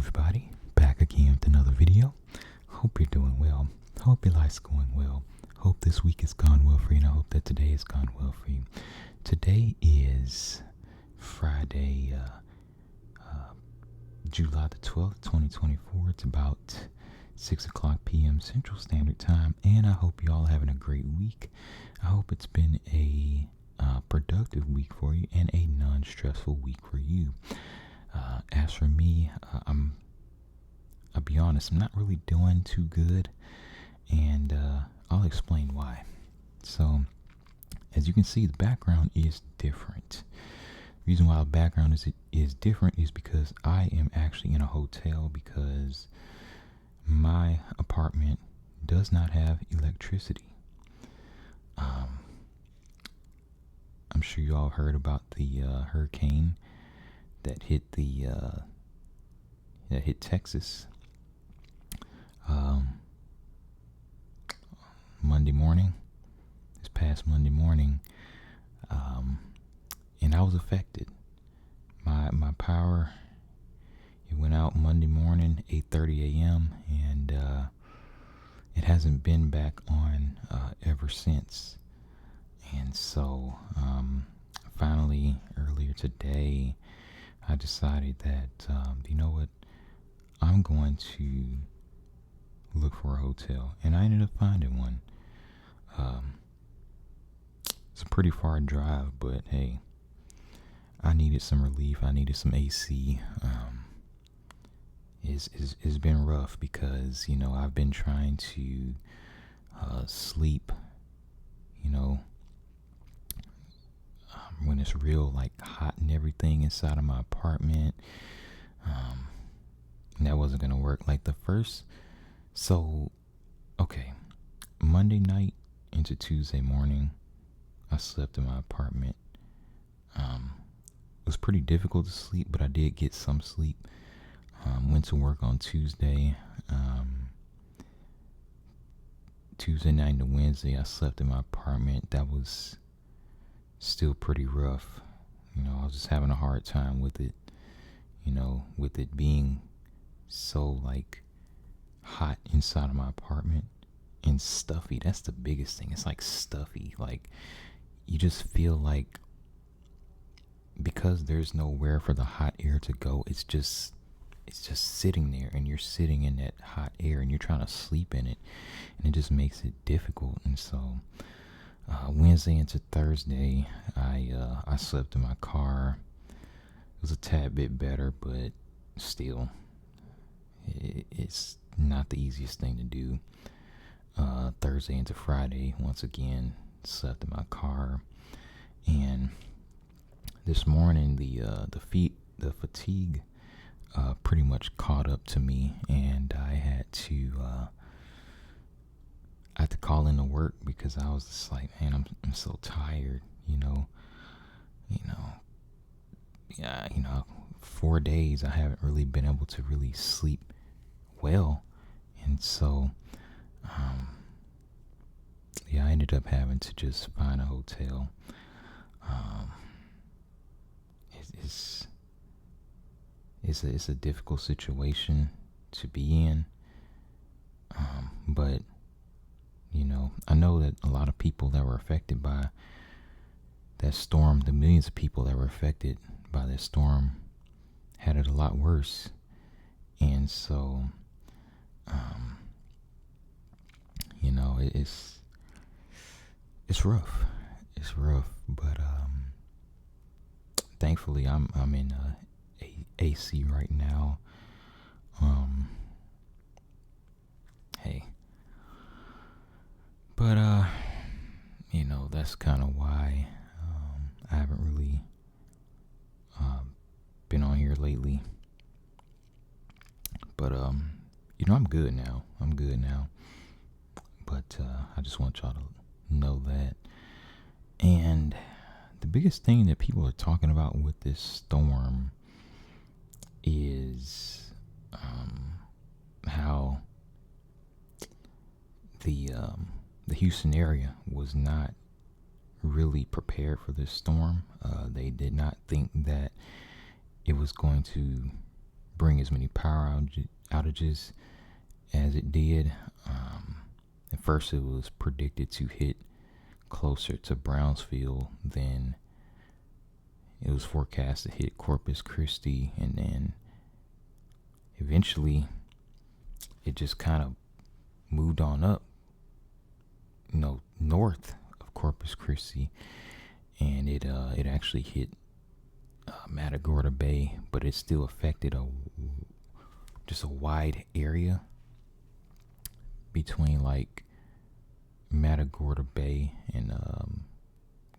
everybody, back again with another video. Hope you're doing well. Hope your life's going well. Hope this week has gone well for you, and I hope that today has gone well for you. Today is Friday, July the 12th, 2024. It's about 6 o'clock p.m. Central Standard Time, and I hope you all are having a great week. I hope it's been a productive week for you and a non-stressful week for you. As for me, I'll be honest, I'm not really doing too good, and I'll explain why. So, as you can see, the background is different. The reason why the background is different is because I am actually in a hotel because my apartment does not have electricity. I'm sure you all heard about the hurricane that hit Texas Monday morning, this past Monday morning, and I was affected. My power, it went out Monday morning, 8:30 a.m., and it hasn't been back on ever since. And so, finally, earlier today, I decided that, you know what, I'm going to look for a hotel, and I ended up finding one. It's a pretty far drive, but hey, I needed some relief. I needed some AC. It's been rough because, you know, I've been trying to sleep, you know, when it's real like hot and everything inside of my apartment. And that wasn't gonna work. Like okay, Monday night into Tuesday morning, I slept in my apartment. It was pretty difficult to sleep, but I did get some sleep. Went to work on Tuesday. Tuesday night into Wednesday, I slept in my apartment. That was still pretty rough. You know, I was just having a hard time with it. You know, with it being so like hot inside of my apartment and stuffy. That's the biggest thing. It's like stuffy. Like you just feel like because there's nowhere for the hot air to go, it's just sitting there, and you're sitting in that hot air and you're trying to sleep in it, and it just makes it difficult. And so Wednesday into Thursday, I slept in my car. It was a tad bit better, but still, it's not the easiest thing to do. Thursday into Friday, once again, slept in my car, and this morning the fatigue pretty much caught up to me, and I had to call into work because I was just like, man, I'm so tired, yeah, 4 days I haven't really been able to really sleep well, and so yeah, I ended up having to just find a hotel. It's a difficult situation to be in, but I know that a lot of people that were affected by that storm, the millions of people that were affected by that storm, had it a lot worse. And so, it's rough. It's rough, but thankfully I'm in AC right now. Hey, but that's kind of why I haven't really been on here lately. But I'm good now. But I just want y'all to know that. And the biggest thing that people are talking about with this storm is how the Houston area was not really prepared for this storm. They did not think that it was going to bring as many outages as it did. At first, it was predicted to hit closer to Brownsville than it was forecast to hit Corpus Christi, and then eventually it just kind of moved on up, north of Corpus Christi, and it actually hit Matagorda Bay, but it still affected just a wide area between like Matagorda Bay and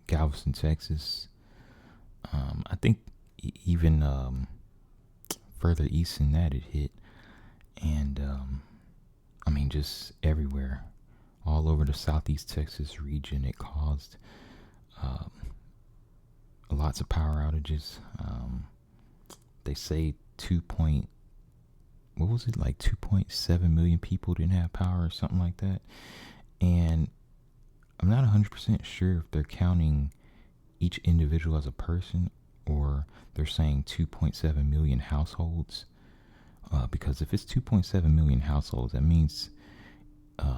Galveston, Texas. I think even further east than that it hit, and just everywhere, all over the southeast Texas region. It caused lots of power outages. They say 2.7 million people didn't have power or something like that. And I'm not 100% sure if they're counting each individual as a person, or they're saying 2.7 million households. Because if it's 2.7 million households, that means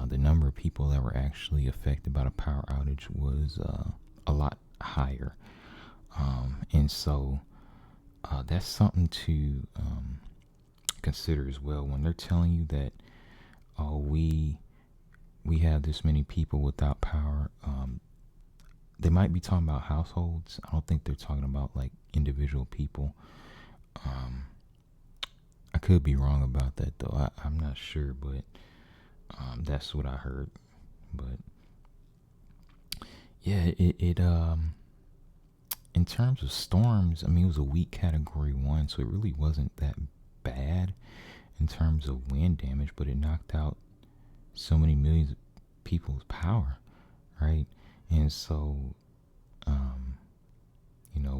the number of people that were actually affected by the power outage was a lot higher. And so that's something to consider as well when they're telling you that, we have this many people without power. They might be talking about households. I don't think they're talking about like individual people. I could be wrong about that though. I'm not sure, but that's what I heard. But yeah, it in terms of storms, it was a weak category 1, so it really wasn't that bad in terms of wind damage, but it knocked out so many millions of people's power, right? And so,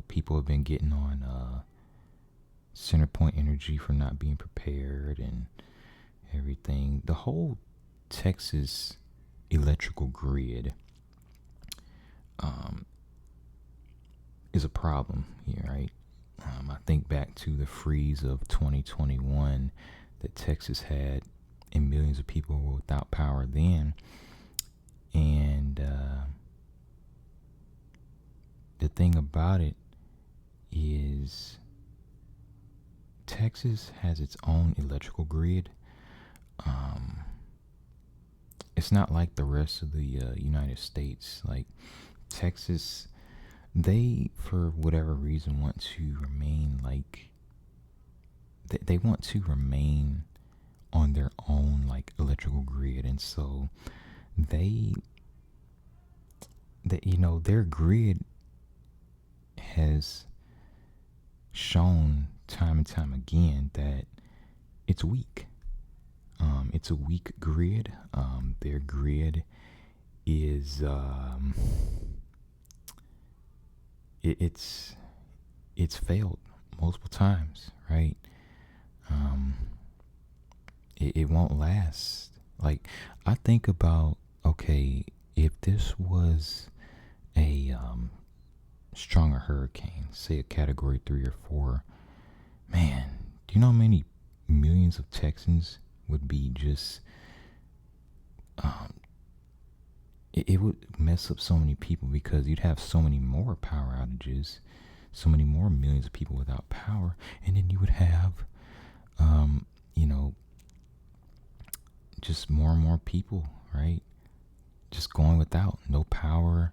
people have been getting on Centerpoint Energy for not being prepared and everything. The whole Texas electrical grid is a problem here, right? I think back to the freeze of 2021 that Texas had, and millions of people were without power then. And the thing about it is Texas has its own electrical grid. It's not like the rest of the United States. Like Texas, they, for whatever reason, want to remain like they want to remain on their own like electrical grid, and so their grid has shown time and time again that it's weak. It's a weak grid. Their grid is it's failed multiple times, right? It won't last. Like, I think about, okay, if this was a stronger hurricane, say a category 3 or 4, man, do you know how many millions of Texans would be just it would mess up so many people, because you'd have so many more power outages, so many more millions of people without power, and then you would have just more and more people, right, just going without no power,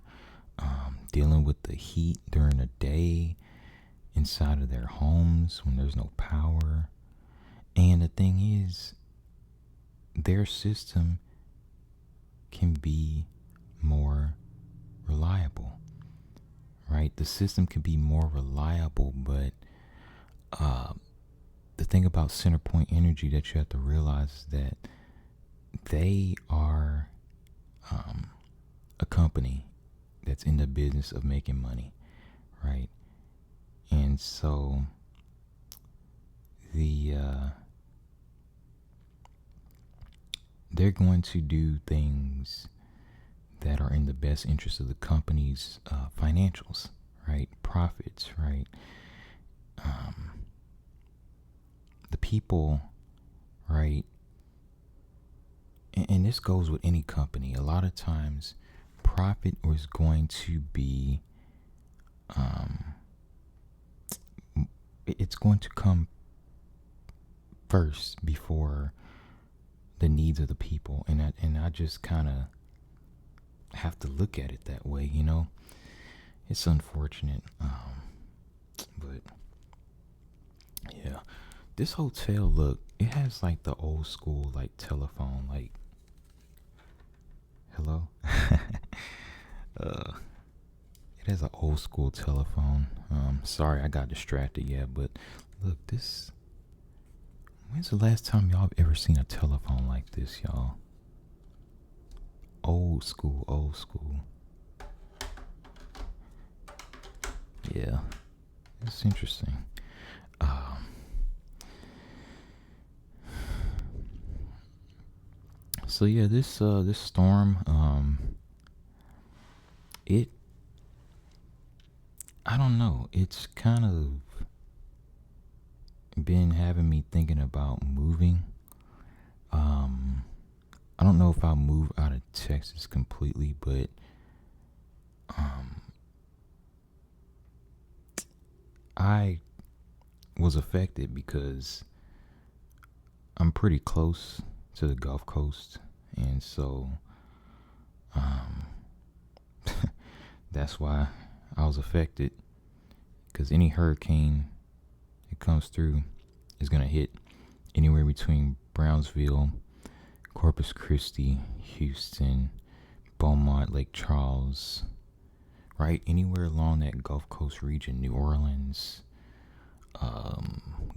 dealing with the heat during the day inside of their homes when there's no power. And the thing is, their system can be more reliable, right? The system can be more reliable, but the thing about Centerpoint Energy that you have to realize is that they are a company that's in the business of making money, right? And so they're going to do things that are in the best interest of the company's financials, right? Profits, right? The people, right? And this goes with any company. A lot of times, profit is going to be, it's going to come first before the needs of the people, and I just kind of have to look at it that way. It's unfortunate, but yeah. This hotel, look, it has like the old school like telephone, like hello. uh, it has an old school telephone. Sorry, I got distracted. Yeah, but look, this. When's the last time y'all have ever seen a telephone like this, y'all? Old school, old school. Yeah, it's interesting. So yeah, this storm, it, I don't know. It's kind of been having me thinking about moving. I don't know if I'll move out of Texas completely, but I was affected because I'm pretty close to the Gulf Coast, and so that's why I was affected. Because any hurricane that comes through is gonna hit anywhere between Brownsville, Corpus Christi, Houston, Beaumont, Lake Charles, right? Anywhere along that Gulf Coast region, New Orleans,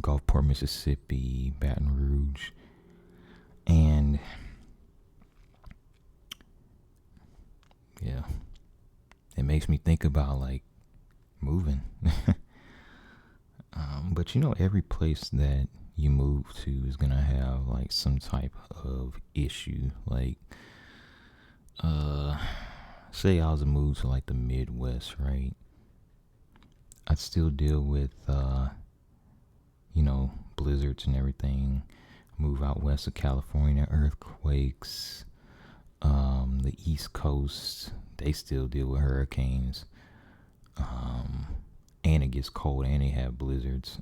Gulfport, Mississippi, Baton Rouge, and yeah, it makes me think about like moving. But every place that you move to is gonna have like some type of issue. Like, say I was to move to like the Midwest, right? I'd still deal with, blizzards and everything. Move out west of California, earthquakes. The East Coast, they still deal with hurricanes. And it gets cold and they have blizzards.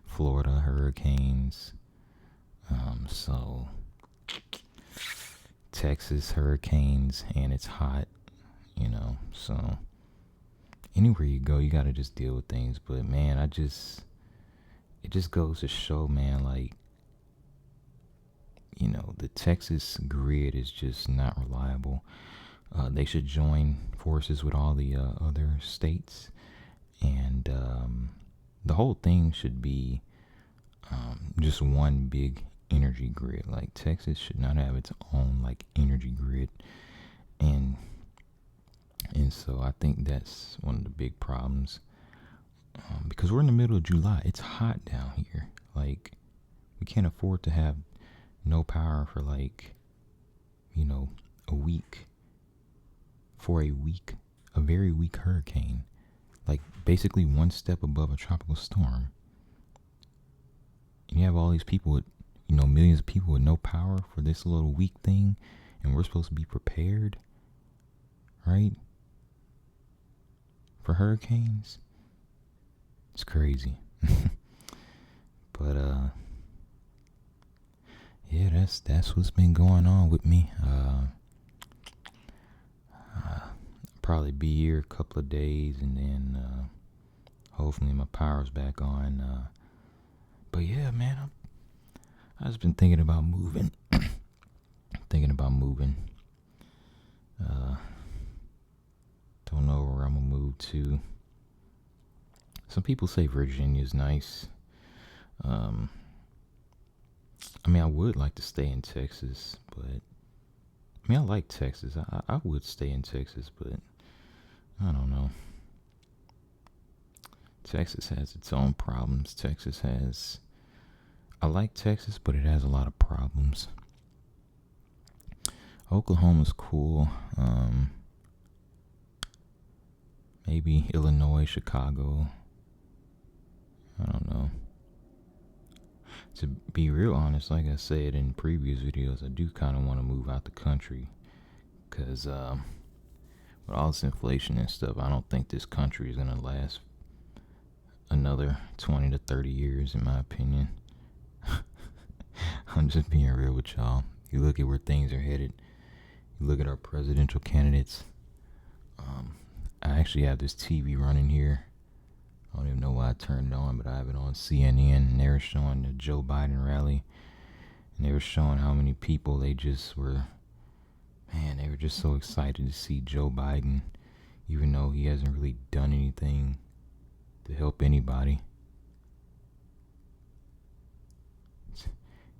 Florida, hurricanes. So Texas, hurricanes, and it's hot, so anywhere you go, you gotta just deal with things. But man, it just goes to show, man, like, the Texas grid is just not reliable. They should join forces with all the other states, and the whole thing should be just one big energy grid. Like, Texas should not have its own like energy grid, and so I think that's one of the big problems, because we're in the middle of July. It's hot down here. Like, we can't afford to have no power for like a week, a very weak hurricane, like basically one step above a tropical storm. And you have all these people with, millions of people with no power for this little weak thing, and we're supposed to be prepared, right? For hurricanes. It's crazy. But yeah, that's what's been going on with me. Probably be here a couple of days, and then hopefully my power's back on. But yeah, man, I've just been thinking about moving. Don't know where I'm gonna move to. Some people say Virginia's nice. I would like to stay in Texas, but I like Texas. I would stay in Texas, but I don't know. Texas has its own problems. I like Texas, but it has a lot of problems. Oklahoma's cool. Maybe Illinois, Chicago. I don't know. To be real honest, like I said in previous videos, I do kind of want to move out the country because with all this inflation and stuff, I don't think this country is gonna last another 20 to 30 years, in my opinion. I'm just being real with y'all. You look at where things are headed. You look at our presidential candidates. I actually have this TV running here. I don't even know why I turned it on, but I have it on CNN, and they were showing the Joe Biden rally, and they were showing how many people they just were. Man, they were just so excited to see Joe Biden, even though he hasn't really done anything to help anybody.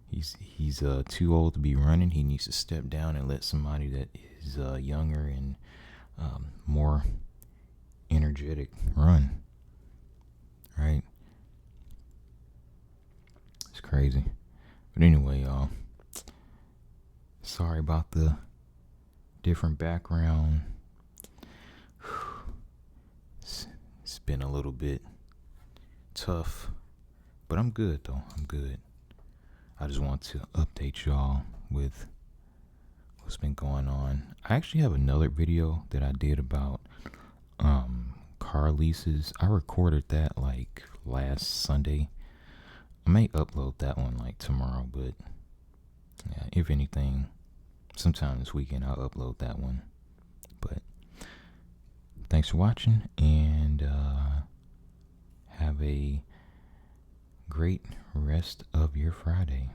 He's too old to be running. He needs to step down and let somebody that is younger and more energetic run. Right? It's crazy. But anyway, y'all. Sorry about the different background. It's been a little bit tough, but I'm good though. I'm good. I just want to update y'all with what's been going on. I actually have another video that I did about car leases. I recorded that like last Sunday. I may upload that one like tomorrow, but yeah, if anything, sometime this weekend I'll upload that one. But thanks for watching, and have a great rest of your Friday.